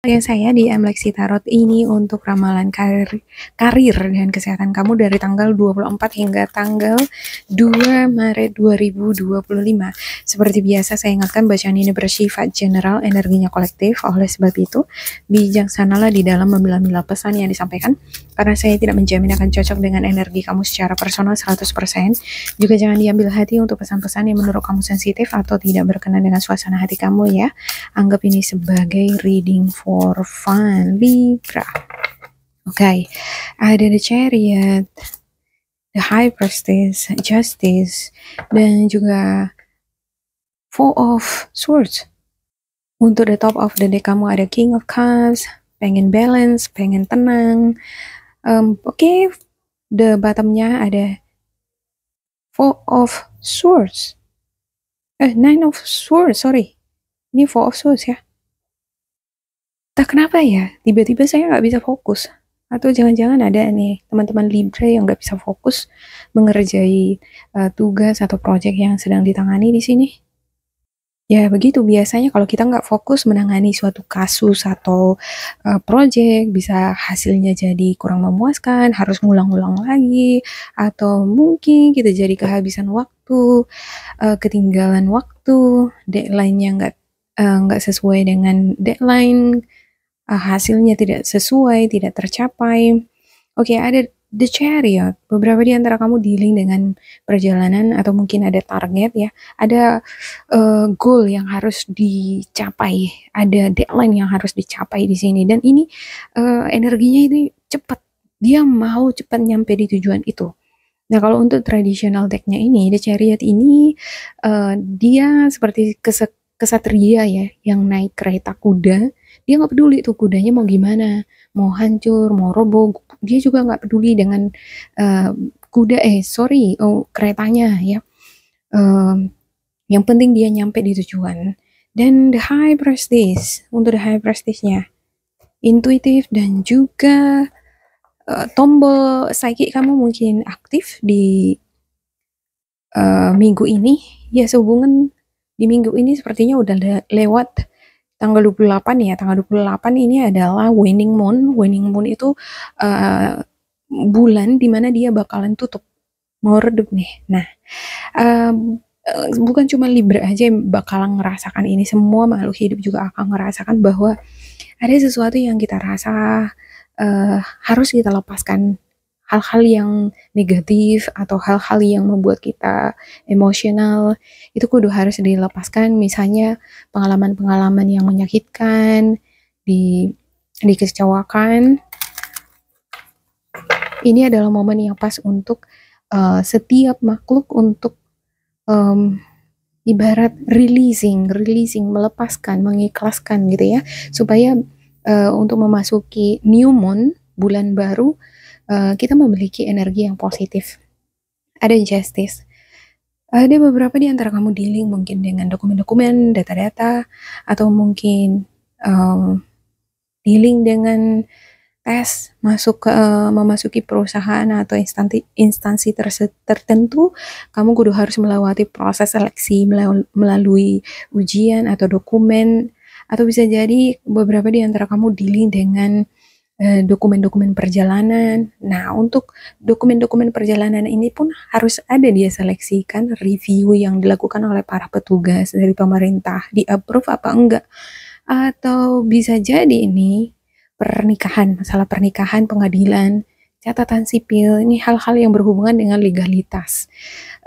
Ya, saya di Lexi Tarot ini untuk ramalan karir dan kesehatan kamu dari tanggal 24 hingga tanggal 2 Maret 2025. Seperti biasa saya ingatkan bacaan ini bersifat general, energinya kolektif. Oleh sebab itu, bijaksanalah di dalam memilah-milah pesan yang disampaikan karena saya tidak menjamin akan cocok dengan energi kamu secara personal 100%. Juga jangan diambil hati untuk pesan-pesan yang menurut kamu sensitif atau tidak berkenan dengan suasana hati kamu ya. Anggap ini sebagai reading for fun, Libra. Oke, ada The Chariot, The High Priestess, Justice, dan juga Four of Swords. Untuk the top of the deck kamu ada King of Cups, pengen balance, pengen tenang. Oke, the bottomnya ada Four of Swords. Nine of Swords, sorry. Ini Four of Swords ya. Tak kenapa ya, tiba-tiba saya nggak bisa fokus. Atau jangan-jangan ada nih teman-teman Libra yang nggak bisa fokus mengerjai tugas atau proyek yang sedang ditangani di sini. Ya begitu, biasanya kalau kita nggak fokus menangani suatu kasus atau proyek, bisa hasilnya jadi kurang memuaskan, harus ngulang-ngulang lagi, atau mungkin kita jadi kehabisan waktu, ketinggalan waktu, deadline-nya nggak sesuai dengan deadline, hasilnya tidak sesuai, tidak tercapai. Oke, ada The Chariot. Beberapa di antara kamu dealing dengan perjalanan atau mungkin ada target ya, ada goal yang harus dicapai, ada deadline yang harus dicapai di sini. Dan ini energinya ini cepat. Dia mau cepat nyampe di tujuan itu. Nah, kalau untuk traditional deck-nya ini, The Chariot ini dia seperti kesatria ya, yang naik kereta kuda. Dia nggak peduli tuh kudanya mau gimana, mau hancur, mau roboh, dia juga nggak peduli dengan keretanya ya. Yang penting dia nyampe di tujuan. Dan The High Priestess, untuk The High Priestess-nya intuitif dan juga tombol psychic kamu mungkin aktif di minggu ini. Ya, sehubungan di minggu ini sepertinya udah lewat tanggal 28 ya. Tanggal 28 ini adalah waning moon. Waning moon itu bulan dimana dia bakalan tutup, mau redup nih. Nah, bukan cuma Libra aja yang bakalan ngerasakan ini, semua makhluk hidup juga akan ngerasakan bahwa ada sesuatu yang kita rasa harus kita lepaskan. Hal-hal yang negatif atau hal-hal yang membuat kita emosional itu kudu harus dilepaskan. Misalnya pengalaman-pengalaman yang menyakitkan, dikecewakan. Ini adalah momen yang pas untuk setiap makhluk untuk ibarat releasing, melepaskan, mengikhlaskan gitu ya, supaya untuk memasuki new moon, bulan baru, kita memiliki energi yang positif. Ada Justice. Ada beberapa di antara kamu dealing mungkin dengan dokumen-dokumen, data-data, atau mungkin dealing dengan tes memasuki perusahaan atau instansi tertentu. Kamu kudu harus melewati proses seleksi melalui ujian atau dokumen, atau bisa jadi beberapa di antara kamu dealing dengan dokumen-dokumen perjalanan. Nah, untuk dokumen-dokumen perjalanan ini pun harus ada dia seleksikan, review yang dilakukan oleh para petugas dari pemerintah, di approve apa enggak. Atau bisa jadi ini pernikahan, masalah pernikahan, pengadilan, catatan sipil, ini hal-hal yang berhubungan dengan legalitas.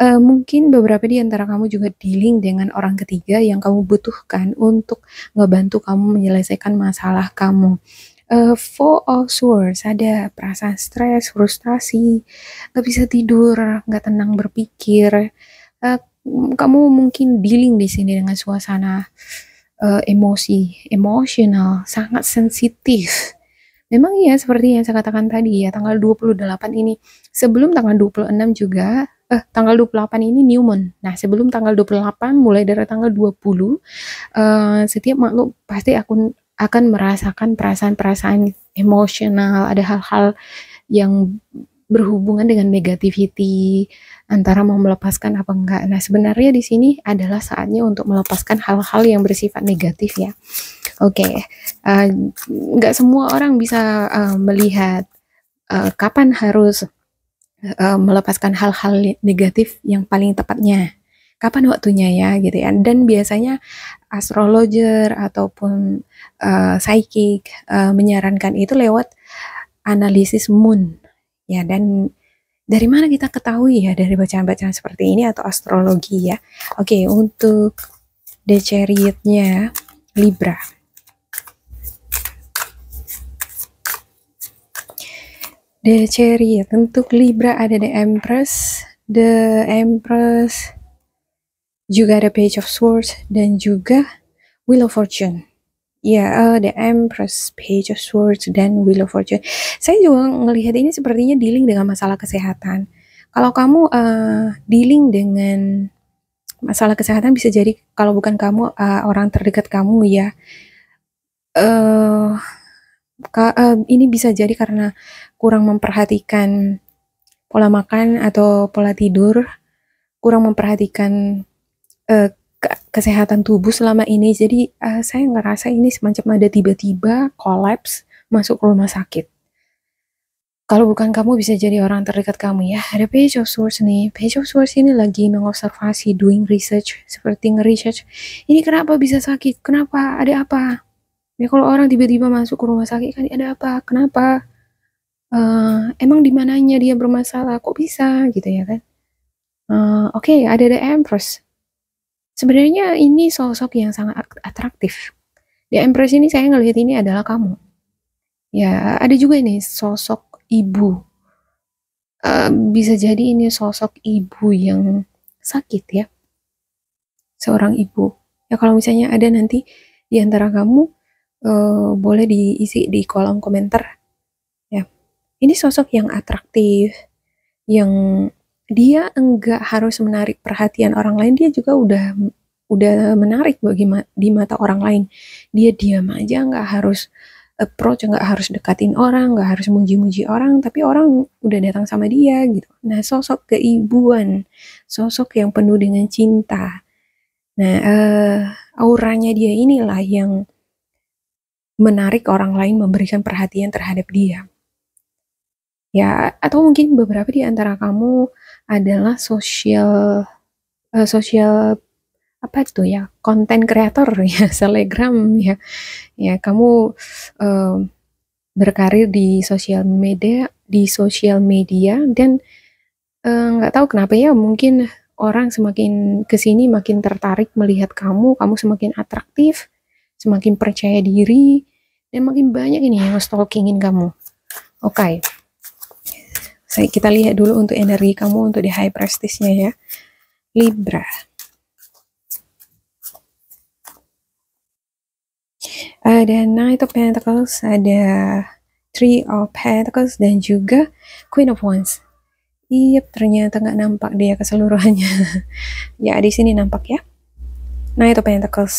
Mungkin beberapa di antara kamu juga dealing dengan orang ketiga yang kamu butuhkan untuk ngebantu kamu menyelesaikan masalah kamu. Four of Swords, ada perasaan stres, frustasi, gak bisa tidur, gak tenang berpikir. Kamu mungkin dealing di sini dengan suasana emosional, sangat sensitif. Memang ya seperti yang saya katakan tadi ya, tanggal 28 ini, sebelum tanggal 26 juga, tanggal 28 ini new moon. Nah, sebelum tanggal 28, mulai dari tanggal 20, setiap makhluk pasti akan merasakan perasaan-perasaan emosional, ada hal-hal yang berhubungan dengan negativity, antara mau melepaskan apa enggak. Nah, sebenarnya di sini adalah saatnya untuk melepaskan hal-hal yang bersifat negatif ya. Oke, nggak semua orang bisa melihat kapan harus melepaskan hal-hal negatif yang paling tepatnya. Kapan waktunya ya gitu ya. Dan biasanya astrologer ataupun psychic menyarankan itu lewat analisis moon. Ya, dan dari mana kita ketahui ya dari bacaan-bacaan seperti ini atau astrologi ya. Oke, untuk the chariot-nya Libra. The chariot untuk Libra ada the Empress, juga ada Page of Swords dan juga Wheel of Fortune. Ya, the Empress, Page of Swords dan Wheel of Fortune. Saya juga ngelihat ini sepertinya dealing dengan masalah kesehatan. Kalau kamu dealing dengan masalah kesehatan, bisa jadi kalau bukan kamu, orang terdekat kamu ya. Ini bisa jadi karena kurang memperhatikan pola makan atau pola tidur, kurang memperhatikan kesehatan tubuh selama ini. Jadi saya ngerasa ini semacam ada tiba-tiba kolaps masuk ke rumah sakit. Kalau bukan kamu, bisa jadi orang terdekat kamu ya. Ada Page of Swords nih. Page of Swords ini lagi mengobservasi, doing research, seperti nge-research. Ini kenapa bisa sakit? Kenapa? Ada apa? Ya kalau orang tiba-tiba masuk ke rumah sakit kan ada apa? Kenapa? Emang di mananya dia bermasalah? Kok bisa? Gitu ya kan? Oke, ada The Empress. Sebenarnya ini sosok yang sangat atraktif. The Empress ini saya ngelihat ini adalah kamu. Ya, ada juga ini sosok ibu. Bisa jadi ini sosok ibu yang sakit ya. Seorang ibu. Ya kalau misalnya ada nanti di antara kamu, boleh diisi di kolom komentar. Ya, ini sosok yang atraktif, yang dia enggak harus menarik perhatian orang lain, dia juga udah menarik di mata orang lain. Dia diam aja, nggak harus approach, nggak harus dekatin orang, nggak harus muji-muji orang, tapi orang udah datang sama dia gitu. Nah, sosok keibuan, sosok yang penuh dengan cinta. Nah, auranya dia inilah yang menarik orang lain memberikan perhatian terhadap dia. Ya, atau mungkin beberapa di antara kamu adalah sosial apa itu ya, konten kreator ya, selebgram ya. Ya, kamu berkarir di sosial media dan nggak tahu kenapa ya, mungkin orang semakin kesini makin tertarik melihat kamu semakin atraktif, semakin percaya diri, dan makin banyak ini yang stalkingin kamu. Oke. Kita lihat dulu untuk energi kamu untuk di high prestige-nya ya. Libra. Ada Knight of Pentacles, ada Three of Pentacles, dan juga Queen of Wands. Iya, ternyata nggak nampak dia keseluruhannya. Ya, di sini nampak ya. Knight of Pentacles.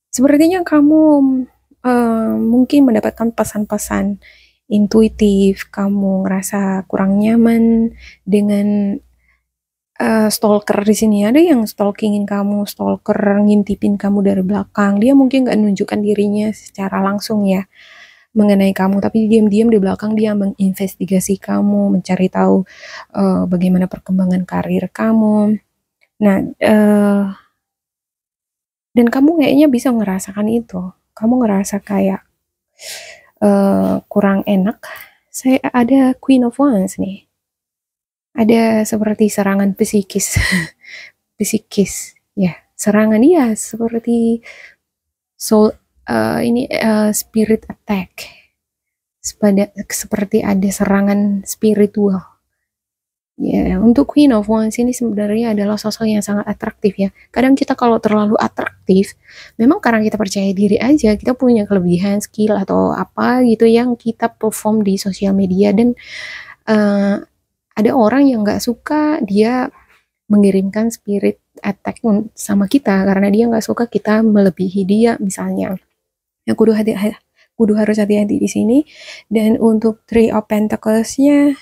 Sepertinya kamu mungkin mendapatkan pesan-pesan intuitif, kamu ngerasa kurang nyaman dengan stalker di sini. Ada yang stalkingin kamu, stalker ngintipin kamu dari belakang. Dia mungkin nggak menunjukkan dirinya secara langsung ya mengenai kamu, tapi diam-diam di belakang dia menginvestigasi kamu, mencari tahu bagaimana perkembangan karir kamu. Nah, dan kamu kayaknya bisa ngerasakan itu. Kamu ngerasa kayak kurang enak. Saya ada Queen of Wands nih. Ada seperti serangan psikis. Psikis. Ya, serangan ya seperti spirit attack. Seperti ada serangan spiritual. Ya, untuk Queen of Wands ini sebenarnya adalah sosok yang sangat atraktif ya. Kadang kita kalau terlalu atraktif, memang karena kita percaya diri aja, kita punya kelebihan, skill atau apa gitu yang kita perform di sosial media, dan ada orang yang nggak suka dia mengirimkan spirit attack sama kita karena dia nggak suka kita melebihi dia misalnya. Ya, kudu harus hati-hati di sini. Dan untuk Three of Pentacles-nya,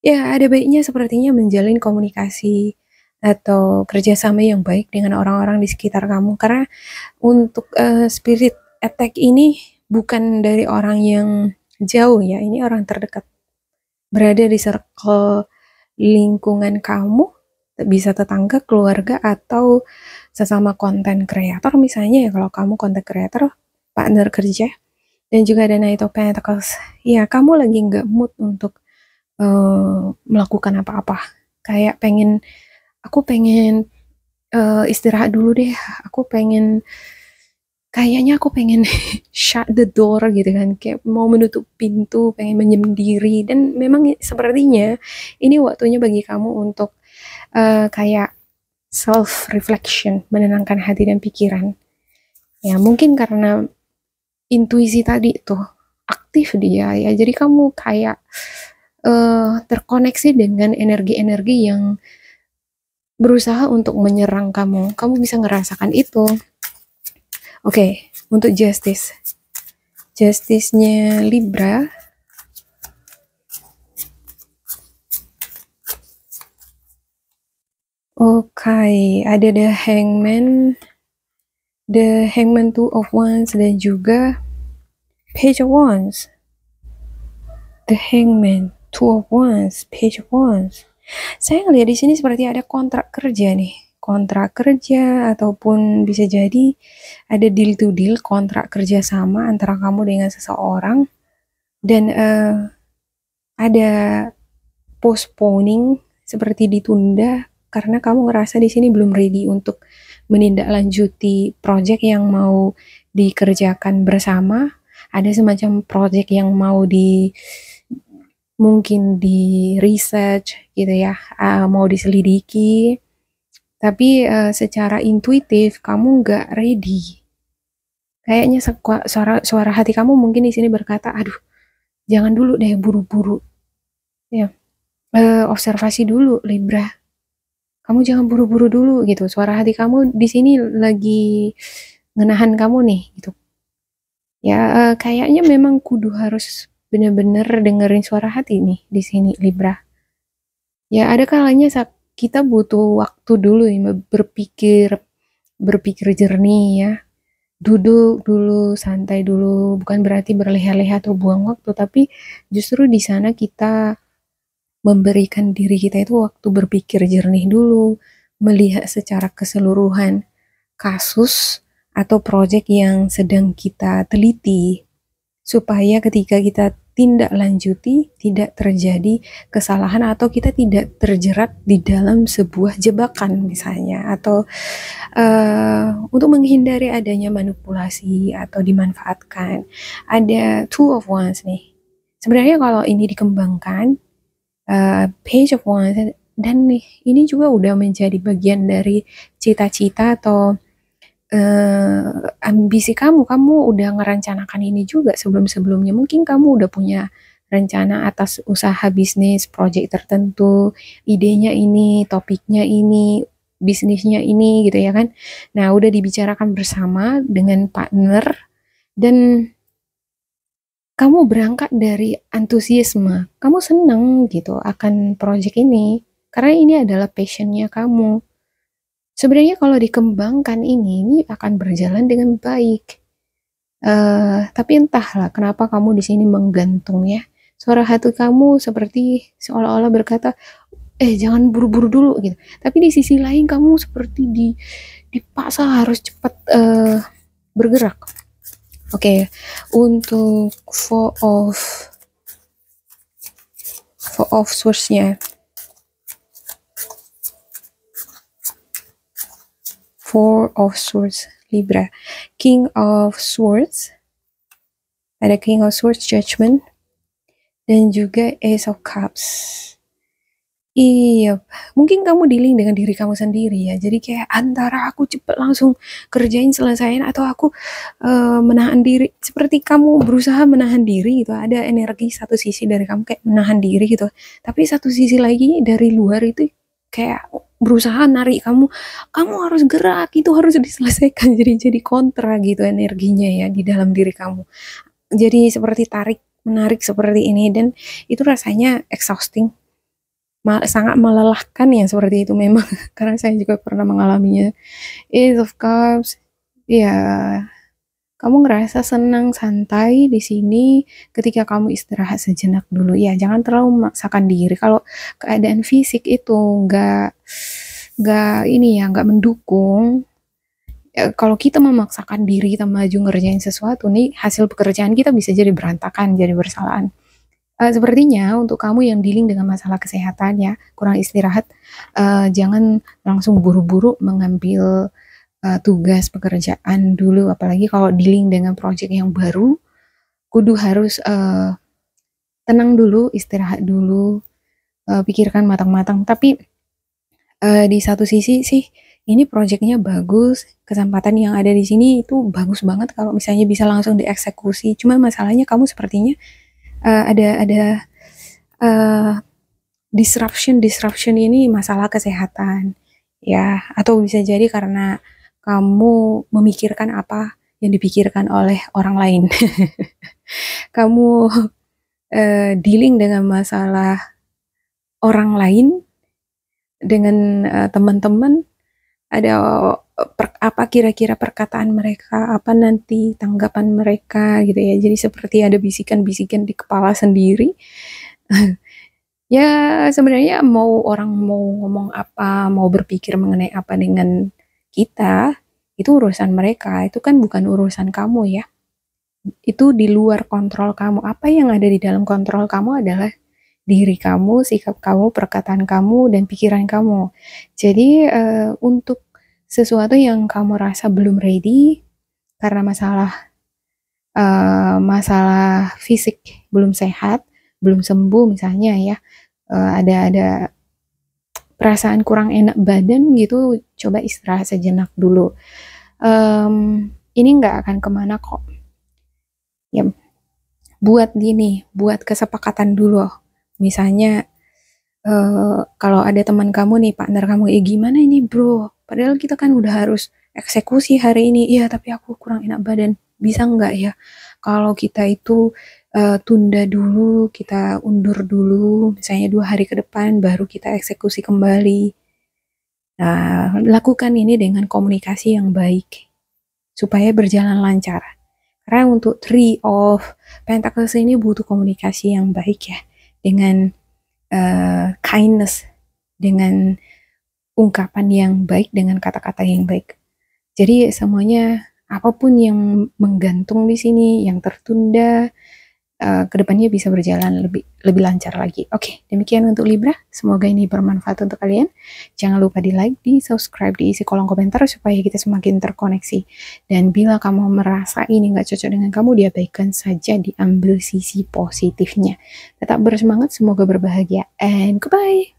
ya ada baiknya sepertinya menjalin komunikasi atau kerjasama yang baik dengan orang-orang di sekitar kamu. Karena untuk spirit attack ini bukan dari orang yang jauh ya, ini orang terdekat, berada di circle lingkungan kamu, bisa tetangga, keluarga, atau sesama konten kreator misalnya ya, kalau kamu konten kreator, partner kerja. Dan juga ada Knight of Pentacles. Ya, kamu lagi nggak mood untuk melakukan apa-apa. Kayak aku pengen istirahat dulu deh. Kayaknya aku pengen shut the door gitu kan. Kayak mau menutup pintu, pengen menyendiri. Dan memang sepertinya ini waktunya bagi kamu untuk kayak self-reflection, menenangkan hati dan pikiran. Ya, mungkin karena intuisi tadi tuh aktif dia ya, jadi kamu kayak terkoneksi dengan energi-energi yang berusaha untuk menyerang kamu. Kamu bisa ngerasakan itu. Oke, untuk justice-nya Libra. Oke, ada the Hangman, Two of Wands, dan juga Page of Wands. The Hangman, Two of Wands, Page of Wands. Saya ngelihat di sini seperti ada kontrak kerja nih. Kontrak kerja ataupun bisa jadi ada deal to deal, kontrak kerja sama antara kamu dengan seseorang, dan ada postponing, seperti ditunda karena kamu ngerasa di sini belum ready untuk menindaklanjuti project yang mau dikerjakan bersama. Ada semacam project yang mau mungkin di research gitu ya, mau diselidiki, tapi secara intuitif kamu nggak ready. Kayaknya suara hati kamu mungkin di sini berkata, aduh, jangan dulu deh buru-buru. Ya, observasi dulu Libra. Kamu jangan buru-buru dulu gitu. Suara hati kamu di sini lagi ngenahan kamu nih gitu. Ya, kayaknya memang kudu harus bener-bener dengerin suara hati nih di sini Libra. Ya, ada kalanya kita butuh waktu dulu ya, berpikir jernih ya. Duduk dulu, santai dulu, bukan berarti berleha-leha atau buang waktu, tapi justru di sana kita memberikan diri kita itu waktu berpikir jernih dulu, melihat secara keseluruhan kasus atau proyek yang sedang kita teliti, supaya ketika kita tindak lanjuti tidak terjadi kesalahan atau kita tidak terjerat di dalam sebuah jebakan misalnya, atau untuk menghindari adanya manipulasi atau dimanfaatkan. Ada Two of Wands nih. Sebenarnya kalau ini dikembangkan, Page of Wands, dan nih ini juga udah menjadi bagian dari cita-cita atau ambisi kamu udah ngerencanakan ini juga sebelum-sebelumnya. Mungkin kamu udah punya rencana atas usaha bisnis, project tertentu, idenya ini, topiknya ini, bisnisnya ini gitu ya kan. Nah, udah dibicarakan bersama dengan partner, dan kamu berangkat dari antusiasme. Kamu seneng gitu akan project ini, karena ini adalah passionnya kamu. Sebenarnya kalau dikembangkan ini akan berjalan dengan baik. Tapi entahlah kenapa kamu di sini menggantung ya. Suara hati kamu seperti seolah-olah berkata, jangan buru-buru dulu gitu. Tapi di sisi lain kamu seperti dipaksa harus cepat bergerak. Oke, untuk Four of Swords-nya. Four of Swords, Libra. King of Swords. Ada King of Swords, Judgment. Dan juga Ace of Cups. Iya, mungkin kamu dealing dengan diri kamu sendiri ya. Jadi kayak antara aku cepet langsung kerjain, selesaiin, atau aku menahan diri. Seperti kamu berusaha menahan diri gitu. Ada energi satu sisi dari kamu kayak menahan diri gitu. Tapi satu sisi lagi dari luar itu kayak berusaha narik kamu harus gerak, itu harus diselesaikan. Jadi kontra gitu energinya ya di dalam diri kamu. Jadi seperti tarik menarik seperti ini, dan itu rasanya exhausting. sangat melelahkan ya seperti itu memang karena saya juga pernah mengalaminya. Ace of Cups, ya kamu ngerasa senang santai di sini ketika kamu istirahat sejenak dulu ya, jangan terlalu memaksakan diri. Kalau keadaan fisik itu nggak ini ya, nggak mendukung. Kalau kita memaksakan diri kita maju ngerjain sesuatu nih, hasil pekerjaan kita bisa jadi berantakan, jadi bersalahan. Sepertinya untuk kamu yang dealing dengan masalah kesehatan ya, kurang istirahat, jangan langsung buru-buru mengambil tugas pekerjaan dulu, apalagi kalau dealing dengan project yang baru, kudu harus tenang dulu, istirahat dulu, pikirkan matang-matang. Tapi di satu sisi sih, ini projectnya bagus, kesempatan yang ada di sini itu bagus banget kalau misalnya bisa langsung dieksekusi. Cuma masalahnya kamu sepertinya ada disruption ini masalah kesehatan ya, atau bisa jadi karena kamu memikirkan apa yang dipikirkan oleh orang lain. Kamu dealing dengan masalah orang lain dengan teman-teman, ada apa kira-kira perkataan mereka, apa nanti tanggapan mereka gitu ya. Jadi seperti ada bisikan-bisikan di kepala sendiri. Ya sebenarnya orang mau ngomong apa, mau berpikir mengenai apa dengan kita, itu urusan mereka, itu kan bukan urusan kamu ya. Itu di luar kontrol kamu. Apa yang ada di dalam kontrol kamu adalah diri kamu, sikap kamu, perkataan kamu, dan pikiran kamu. Jadi untuk sesuatu yang kamu rasa belum ready karena masalah fisik belum sehat, belum sembuh misalnya ya, ada perasaan kurang enak badan gitu, coba istirahat sejenak dulu. Ini nggak akan kemana kok. Ya, buat kesepakatan dulu. Misalnya kalau ada teman kamu nih, partner kamu, gimana ini bro? Padahal kita kan udah harus eksekusi hari ini. Iya, tapi aku kurang enak badan. Bisa nggak ya? Kalau kita itu tunda dulu, kita undur dulu, misalnya 2 hari ke depan, baru kita eksekusi kembali. Nah, lakukan ini dengan komunikasi yang baik, supaya berjalan lancar. Karena untuk Three of Pentacles ini butuh komunikasi yang baik ya, dengan kindness, dengan ungkapan yang baik, dengan kata-kata yang baik. Jadi semuanya, apapun yang menggantung di sini, yang tertunda, kedepannya bisa berjalan lebih lancar lagi. Oke, demikian untuk Libra. Semoga ini bermanfaat untuk kalian. Jangan lupa di like, di subscribe, diisi kolom komentar supaya kita semakin terkoneksi. Dan bila kamu merasa ini nggak cocok dengan kamu, diabaikan saja, diambil sisi positifnya. Tetap bersemangat, semoga berbahagia, and goodbye.